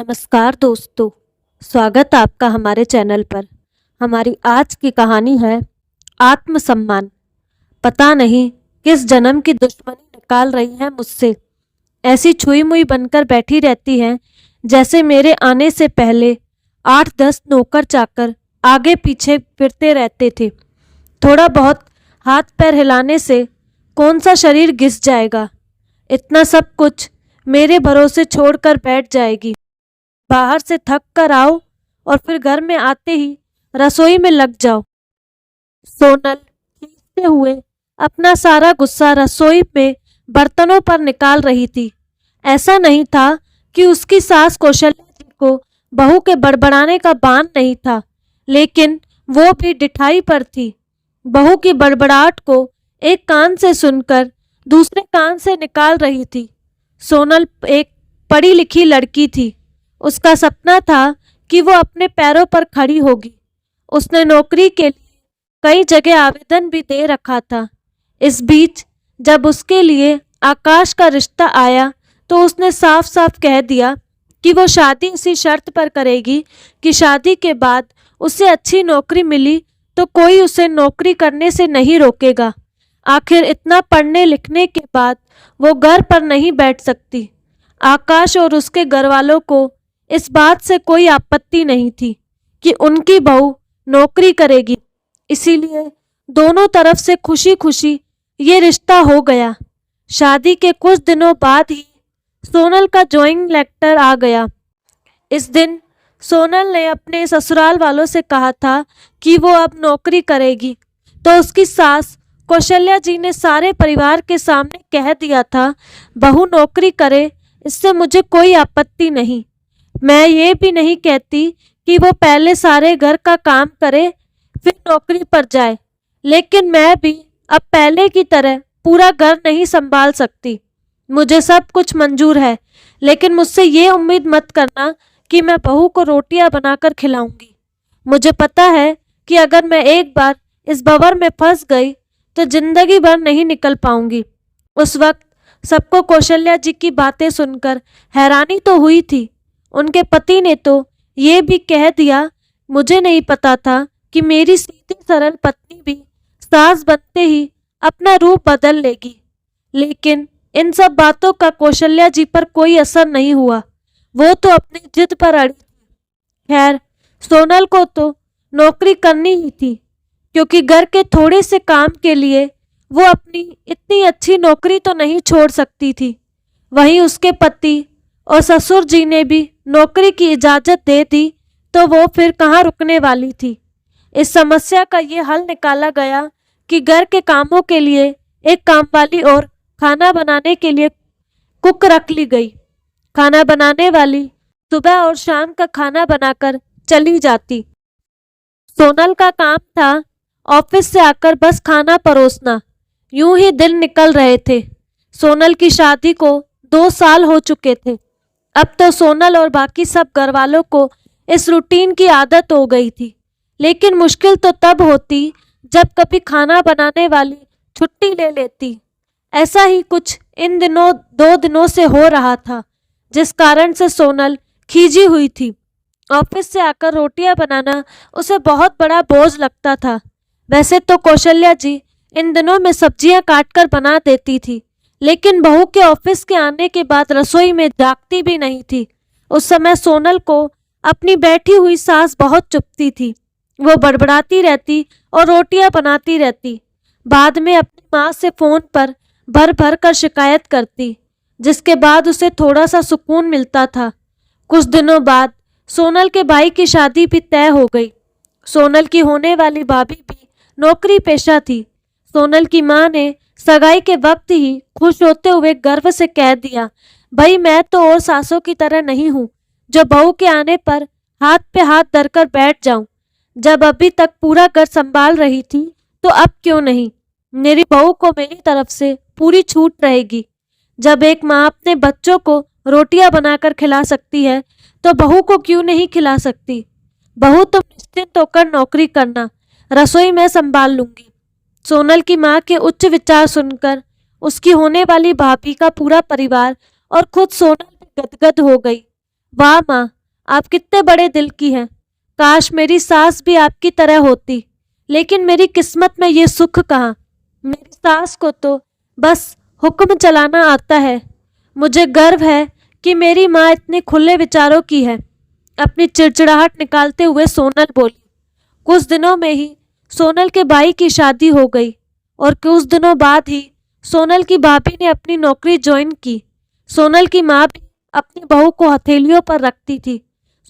नमस्कार दोस्तों, स्वागत आपका हमारे चैनल पर। हमारी आज की कहानी है आत्मसम्मान। पता नहीं किस जन्म की दुश्मनी निकाल रही है मुझसे। ऐसी छुई मुई बनकर बैठी रहती है जैसे मेरे आने से पहले 8-10 नौकर चाकर आगे पीछे फिरते रहते थे। थोड़ा बहुत हाथ पैर हिलाने से कौन सा शरीर घिस जाएगा। इतना सब कुछ मेरे भरोसे छोड़कर बैठ जाएगी। बाहर से थक कर आओ और फिर घर में आते ही रसोई में लग जाओ। सोनल खींचते हुए अपना सारा गुस्सा रसोई में बर्तनों पर निकाल रही थी। ऐसा नहीं था कि उसकी सास कौशल्या जी को बहू के बड़बड़ाने का बान नहीं था, लेकिन वो भी डिठाई पर थी। बहू की बड़बड़ाहट को एक कान से सुनकर दूसरे कान से निकाल रही थी। सोनल एक पढ़ी लिखी लड़की थी। उसका सपना था कि वो अपने पैरों पर खड़ी होगी। उसने नौकरी के लिए कई जगह आवेदन भी दे रखा था। इस बीच जब उसके लिए आकाश का रिश्ता आया तो उसने साफ साफ कह दिया कि वो शादी इसी शर्त पर करेगी कि शादी के बाद उसे अच्छी नौकरी मिली तो कोई उसे नौकरी करने से नहीं रोकेगा। आखिर इतना पढ़ने लिखने के बाद वो घर पर नहीं बैठ सकती। आकाश और उसके घरवालों को इस बात से कोई आपत्ति नहीं थी कि उनकी बहू नौकरी करेगी, इसीलिए दोनों तरफ से खुशी खुशी ये रिश्ता हो गया। शादी के कुछ दिनों बाद ही सोनल का ज्वाइनिंग लेटर आ गया। इस दिन सोनल ने अपने ससुराल वालों से कहा था कि वो अब नौकरी करेगी, तो उसकी सास कौशल्या जी ने सारे परिवार के सामने कह दिया था, बहू नौकरी करे, इससे मुझे कोई आपत्ति नहीं। मैं ये भी नहीं कहती कि वो पहले सारे घर का काम करे फिर नौकरी पर जाए, लेकिन मैं भी अब पहले की तरह पूरा घर नहीं संभाल सकती। मुझे सब कुछ मंजूर है, लेकिन मुझसे ये उम्मीद मत करना कि मैं बहू को रोटियां बनाकर खिलाऊंगी। मुझे पता है कि अगर मैं एक बार इस भंवर में फंस गई तो जिंदगी भर नहीं निकल पाऊंगी। उस वक्त सबको कौशल्या जी की बातें सुनकर हैरानी तो हुई थी। उनके पति ने तो ये भी कह दिया, मुझे नहीं पता था कि मेरी सीधी सरल पत्नी भी सास बनते ही अपना रूप बदल लेगी। लेकिन इन सब बातों का कौशल्या जी पर कोई असर नहीं हुआ। वो तो अपनी जिद पर अड़ी थी। खैर, सोनल को तो नौकरी करनी ही थी, क्योंकि घर के थोड़े से काम के लिए वो अपनी इतनी अच्छी नौकरी तो नहीं छोड़ सकती थी। वहीं उसके पति और ससुर जी ने भी नौकरी की इजाज़त दे दी तो वो फिर कहाँ रुकने वाली थी। इस समस्या का ये हल निकाला गया कि घर के कामों के लिए एक कामवाली और खाना बनाने के लिए कुक रख ली गई। खाना बनाने वाली सुबह और शाम का खाना बनाकर चली जाती। सोनल का काम था ऑफिस से आकर बस खाना परोसना। यूं ही दिन निकल रहे थे। सोनल की शादी को 2 साल हो चुके थे। अब तो सोनल और बाकी सब घरवालों को इस रूटीन की आदत हो गई थी, लेकिन मुश्किल तो तब होती जब कभी खाना बनाने वाली छुट्टी ले लेती। ऐसा ही कुछ इन दिनों 2 दिनों से हो रहा था, जिस कारण से सोनल खींची हुई थी। ऑफिस से आकर रोटियां बनाना उसे बहुत बड़ा बोझ लगता था। वैसे तो कौशल्या जी इन दिनों में सब्जियां काटकर बना देती थी, लेकिन बहू के ऑफिस के आने के बाद रसोई में जागती भी नहीं थी। उस समय सोनल को अपनी बैठी हुई सास बहुत चुभती थी। वो बड़बड़ाती रहती और रोटियां बनाती रहती। बाद में अपनी माँ से फ़ोन पर भर भर कर शिकायत करती, जिसके बाद उसे थोड़ा सा सुकून मिलता था। कुछ दिनों बाद सोनल के भाई की शादी भी तय हो गई। सोनल की होने वाली भाभी भी नौकरी पेशा थी। सोनल की माँ ने सगाई के वक्त ही खुश होते हुए गर्व से कह दिया, भाई मैं तो और सासों की तरह नहीं हूँ जो बहू के आने पर हाथ पे हाथ धरकर बैठ जाऊं। जब अभी तक पूरा घर संभाल रही थी तो अब क्यों नहीं। मेरी बहू को मेरी तरफ से पूरी छूट रहेगी। जब एक माँ अपने बच्चों को रोटियां बनाकर खिला सकती है तो बहू को क्यों नहीं खिला सकती। बहू तुम निश्चिंत होकर नौकरी करना, रसोई मैं संभाल लूंगी। सोनल की माँ के उच्च विचार सुनकर उसकी होने वाली भाभी का पूरा परिवार और खुद सोनल भी गदगद हो गई। वाह माँ, आप कितने बड़े दिल की हैं। काश मेरी सास भी आपकी तरह होती, लेकिन मेरी किस्मत में ये सुख कहाँ। मेरी सास को तो बस हुक्म चलाना आता है। मुझे गर्व है कि मेरी माँ इतने खुले विचारों की है। अपनी चिड़चिड़ाहट निकालते हुए सोनल बोली। कुछ दिनों में ही सोनल के भाई की शादी हो गई और कुछ दिनों बाद ही सोनल की भाभी ने अपनी नौकरी ज्वाइन की। सोनल की माँ भी अपनी बहू को हथेलियों पर रखती थी।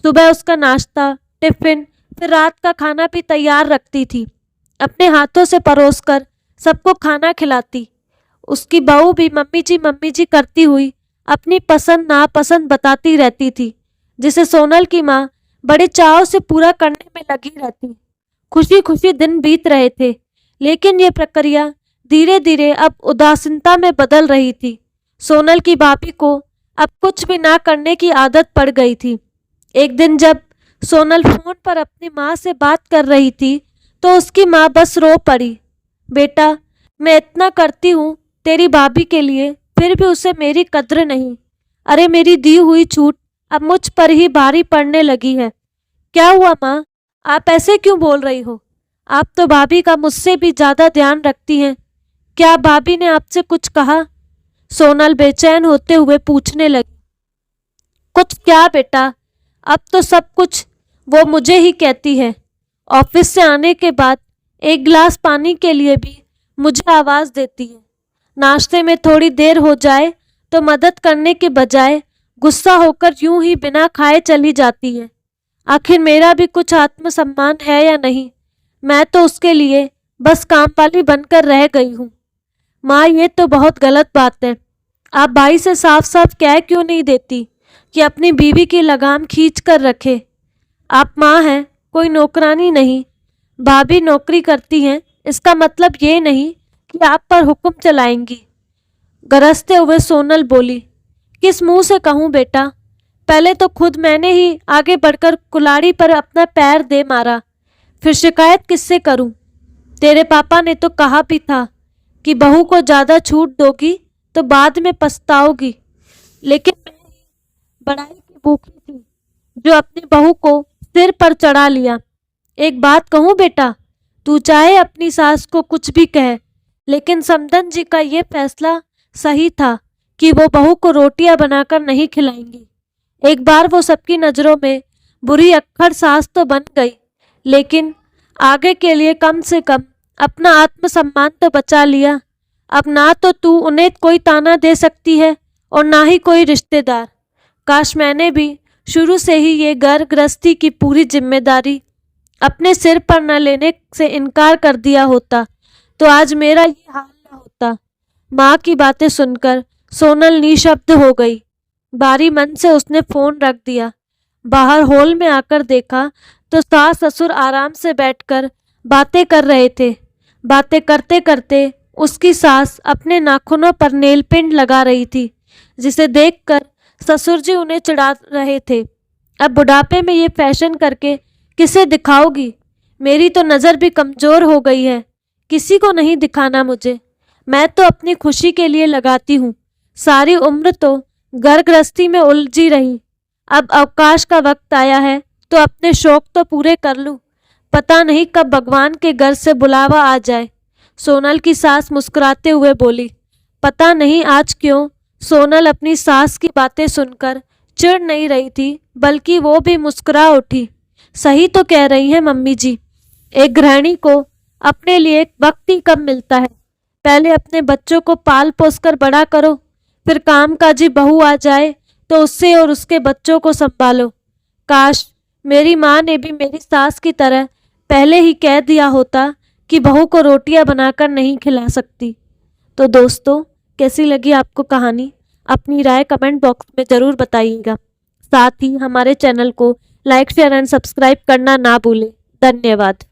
सुबह उसका नाश्ता, टिफिन, फिर रात का खाना भी तैयार रखती थी। अपने हाथों से परोसकर सबको खाना खिलाती। उसकी बहू भी मम्मी जी करती हुई अपनी पसंद नापसंद बताती रहती थी, जिसे सोनल की माँ बड़े चाव से पूरा करने में लगी रहती। खुशी खुशी दिन बीत रहे थे, लेकिन ये प्रक्रिया धीरे धीरे अब उदासीनता में बदल रही थी। सोनल की भाभी को अब कुछ भी ना करने की आदत पड़ गई थी। एक दिन जब सोनल फोन पर अपनी माँ से बात कर रही थी, तो उसकी माँ बस रो पड़ी। बेटा, मैं इतना करती हूँ तेरी भाभी के लिए, फिर भी उसे मेरी कद्र नहीं। अरे मेरी दी हुई छूट अब मुझ पर ही भारी पड़ने लगी है। क्या हुआ माँ, आप ऐसे क्यों बोल रही हो? आप तो भाभी का मुझसे भी ज्यादा ध्यान रखती हैं। क्या भाभी ने आपसे कुछ कहा? सोनल बेचैन होते हुए पूछने लगी। कुछ क्या बेटा, अब तो सब कुछ वो मुझे ही कहती है। ऑफिस से आने के बाद एक गिलास पानी के लिए भी मुझे आवाज़ देती है। नाश्ते में थोड़ी देर हो जाए तो मदद करने के बजाय गुस्सा होकर यूं ही बिना खाए चली जाती है। आखिर मेरा भी कुछ आत्मसम्मान है या नहीं? मैं तो उसके लिए बस काम वाली बनकर रह गई हूँ। माँ, ये तो बहुत गलत बात है। आप भाई से साफ साफ कह क्यों नहीं देती कि अपनी बीवी की लगाम खींच कर रखे? आप माँ हैं, कोई नौकरानी नहीं। भाभी नौकरी करती हैं, इसका मतलब ये नहीं कि आप पर हुक्म चलाएंगी। गरजते हुए सोनल बोली। किस मुंह से कहूँ बेटा? पहले तो खुद मैंने ही आगे बढ़कर कुल्हाड़ी पर अपना पैर दे मारा, फिर शिकायत किससे करूं? तेरे पापा ने तो कहा भी था कि बहू को ज्यादा छूट दोगी तो बाद में पछताओगी, लेकिन मैं बड़ाई की भूखी थी जो अपनी बहू को सिर पर चढ़ा लिया। एक बात कहूँ बेटा, तू चाहे अपनी सास को कुछ भी कहे, लेकिन समदन जी का ये फैसला सही था कि वो बहू को रोटियां बनाकर नहीं खिलाएंगी। एक बार वो सबकी नज़रों में बुरी अक्खड़ सास तो बन गई, लेकिन आगे के लिए कम से कम अपना आत्मसम्मान तो बचा लिया। अब ना तो तू उन्हें कोई ताना दे सकती है और ना ही कोई रिश्तेदार। काश मैंने भी शुरू से ही ये घर गृहस्थी की पूरी जिम्मेदारी अपने सिर पर न लेने से इनकार कर दिया होता, तो आज मेरा ये हाल न होता। माँ की बातें सुनकर सोनल निशब्द हो गई। बारी मन से उसने फोन रख दिया। बाहर हॉल में आकर देखा तो सास ससुर आराम से बैठकर बातें कर रहे थे। बातें करते करते उसकी सास अपने नाखूनों पर नेल पेंट लगा रही थी, जिसे देखकर ससुर जी उन्हें चिढ़ा रहे थे। अब बुढ़ापे में ये फैशन करके किसे दिखाओगी? मेरी तो नज़र भी कमज़ोर हो गई है, किसी को नहीं दिखाना मुझे। मैं तो अपनी खुशी के लिए लगाती हूँ। सारी उम्र तो घर गृहस्थी में उलझी रही, अब अवकाश का वक्त आया है तो अपने शौक तो पूरे कर लूँ। पता नहीं कब भगवान के घर से बुलावा आ जाए। सोनल की सास मुस्कुराते हुए बोली। पता नहीं आज क्यों सोनल अपनी सास की बातें सुनकर चिढ़ नहीं रही थी, बल्कि वो भी मुस्कुरा उठी। सही तो कह रही हैं मम्मी जी, एक गृहिणी को अपने लिए वक्त ही कम मिलता है। पहले अपने बच्चों को पाल पोस कर बड़ा करो, फिर कामकाजी बहू आ जाए तो उससे और उसके बच्चों को संभालो। काश मेरी माँ ने भी मेरी सास की तरह पहले ही कह दिया होता कि बहू को रोटियां बनाकर नहीं खिला सकती। तो दोस्तों, कैसी लगी आपको कहानी? अपनी राय कमेंट बॉक्स में ज़रूर बताइएगा। साथ ही हमारे चैनल को लाइक, शेयर एंड सब्सक्राइब करना ना भूलें। धन्यवाद।